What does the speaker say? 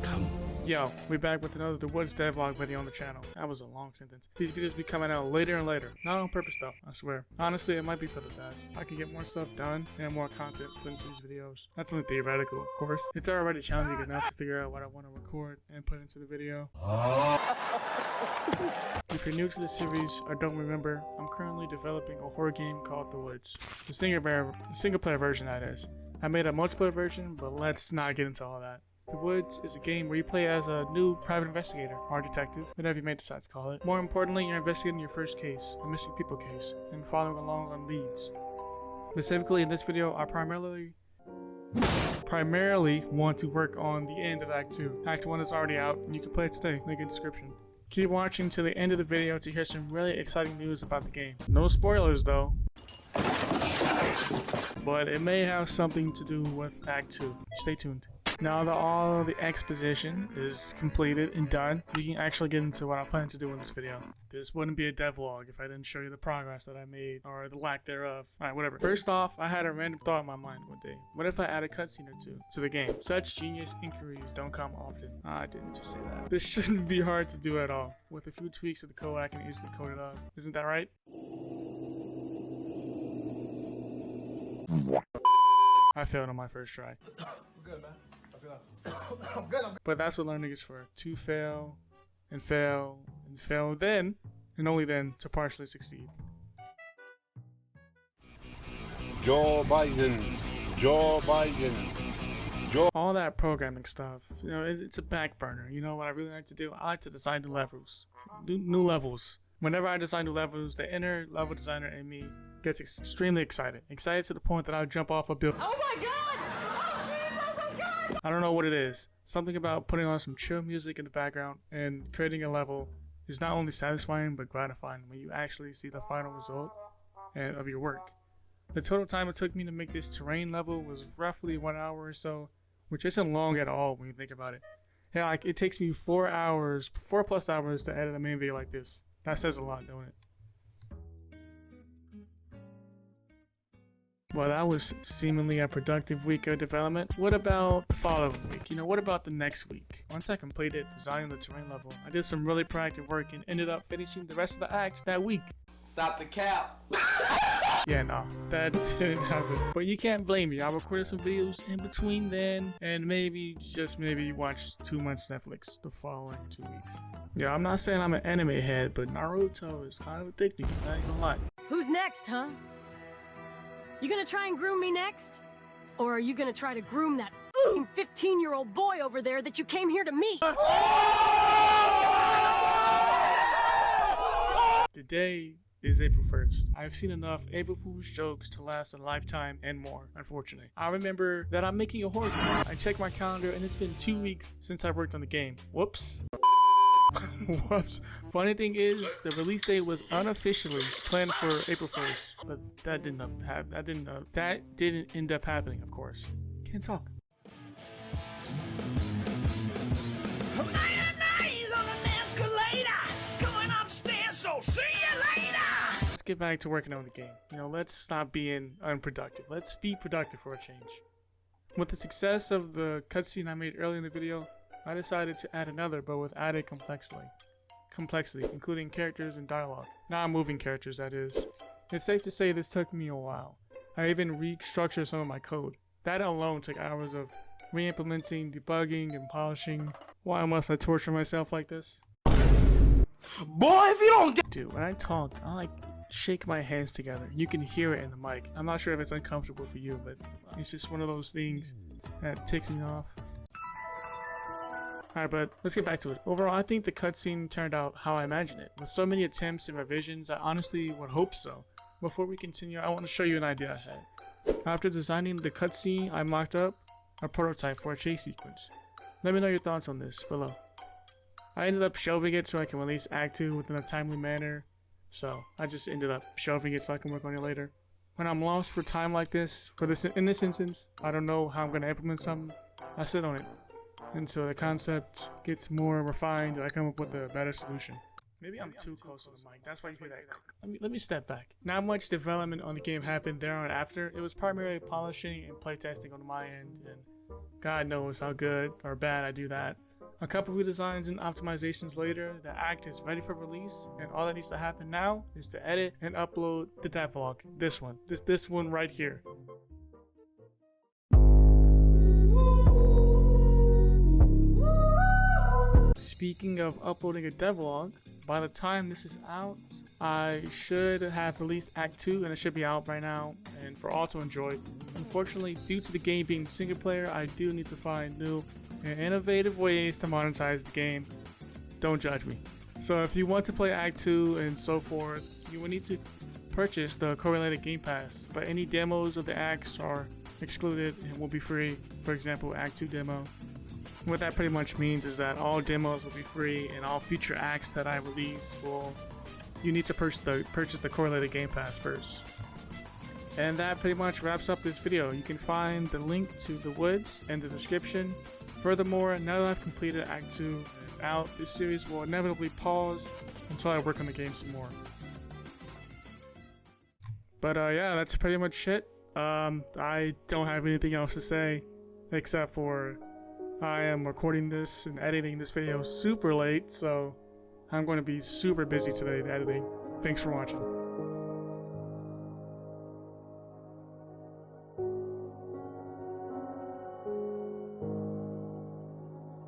come. Yo, we back with another The Woods Devlog video on the channel. That was a long sentence. These videos be coming out later and later. Not on purpose though, I swear. Honestly, it might be for the best. I can get more stuff done and more content put into these videos. That's only theoretical, of course. It's already challenging enough to figure out what I want to record and put into the video. If you're new to the series or don't remember, I'm currently developing a horror game called The Woods. The single player version, that is. I made a multiplayer version, but let's not get into all that. The Woods is a game where you play as a new private investigator, or detective, whatever you may decide to call it. More importantly, you're investigating your first case, a missing people case, and following along on leads. Specifically in this video, I primarily want to work on the end of Act 2. Act 1 is already out, and you can play it today, link in the description. Keep watching to the end of the video to hear some really exciting news about the game. No spoilers though, but it may have something to do with Act 2. Stay tuned. Now that all the exposition is completed and done, we can actually get into what I plan to do in this video. This wouldn't be a devlog if I didn't show you the progress that I made, or the lack thereof. Alright, whatever. First off, I had a random thought in my mind one day. What if I add a cutscene or two to the game? Such genius inquiries don't come often. I didn't just say that. This shouldn't be hard to do at all. With a few tweaks of the code, I can easily code it up. Isn't that right? I failed on my first try. Good, man. But that's what learning is for. To fail, and fail, and fail, then, and only then, to partially succeed. Joe Biden. Joe Biden. Joe. All that programming stuff, you know, it's a back burner. You know what I really like to do? I like to design new levels. New levels. Whenever I design new levels, the inner level designer in me gets extremely excited. Excited to the point that I'll jump off a building. Oh my god! I don't know what it is. Something about putting on some chill music in the background and creating a level is not only satisfying but gratifying when you actually see the final result of your work. The total time it took me to make this terrain level was roughly 1 hour or so, which isn't long at all when you think about it. Yeah, like it takes me 4 plus hours to edit a main video like this. That says a lot, don't it? Well, that was seemingly a productive week of development. What about the following week? You know, what about the next week? Once I completed designing the terrain level, I did some really proactive work and ended up finishing the rest of the act that week. Stop the cap. Yeah, no, that didn't happen. But you can't blame me. I recorded some videos in between then, and maybe, just maybe, watch 2 months Netflix the following 2 weeks. Yeah, I'm not saying I'm an anime head, but Naruto is kind of addicting, I ain't gonna lie. Who's next, huh? You gonna try and groom me next? Or are you gonna try to groom that 15-year-old boy over there that you came here to meet? Today is April 1st. I've seen enough April Fool's jokes to last a lifetime and more, unfortunately. I remember that I'm making a horror game. I checked my calendar and it's been 2 weeks since I worked on the game. Whoops. Whoops. Funny thing is, the release date was unofficially planned for April 1st, but that didn't end up happening, of course. Can't talk. Let's get back to working on the game. You know, let's stop being unproductive. Let's be productive for a change. With the success of the cutscene I made earlier in the video, I decided to add another, but with added complexity, including characters and dialogue. Non-moving characters, that is. It's safe to say this took me a while. I even restructured some of my code. That alone took hours of re-implementing, debugging, and polishing. Why must I torture myself like this? Boy, if you don't get— Dude, when I talk, I like shake my hands together. You can hear it in the mic. I'm not sure if it's uncomfortable for you, but it's just one of those things that ticks me off. Alright, but let's get back to it. Overall, I think the cutscene turned out how I imagined it. With so many attempts and revisions, I honestly would hope so. Before we continue, I want to show you an idea I had. After designing the cutscene, I mocked up a prototype for a chase sequence. Let me know your thoughts on this below. I ended up shelving it so I can release Act 2 within a timely manner. So, I just ended up shelving it so I can work on it later. When I'm lost for time like this, in this instance, I don't know how I'm going to implement something, I sit on it until the concept gets more refined and I come up with a better solution. Maybe I'm too close to the mic. That's why you hear that. Let me step back. Not much development on the game happened there on after. It was primarily polishing and playtesting on my end, and God knows how good or bad I do that. A couple redesigns and optimizations later, the act is ready for release, and all that needs to happen now is to edit and upload the devlog. This one right here. Speaking of uploading a devlog, by the time this is out, I should have released Act 2 and it should be out by now and for all to enjoy. Unfortunately, due to the game being single player, I do need to find new and innovative ways to monetize the game. Don't judge me. So if you want to play Act 2 and so forth, you will need to purchase the correlated Game Pass, but any demos of the acts are excluded and will be free. For example, Act 2 demo. What that pretty much means is that all demos will be free and all future acts that I release you need to purchase the correlated Game Pass first. And that pretty much wraps up this video. You can find the link to the woods in the description. Furthermore, now that I've completed Act 2 and it's out, this series will inevitably pause until I work on the game some more. But yeah, that's pretty much it. I don't have anything else to say except for I am recording this and editing this video super late, so I'm going to be super busy today editing. Thanks for watching.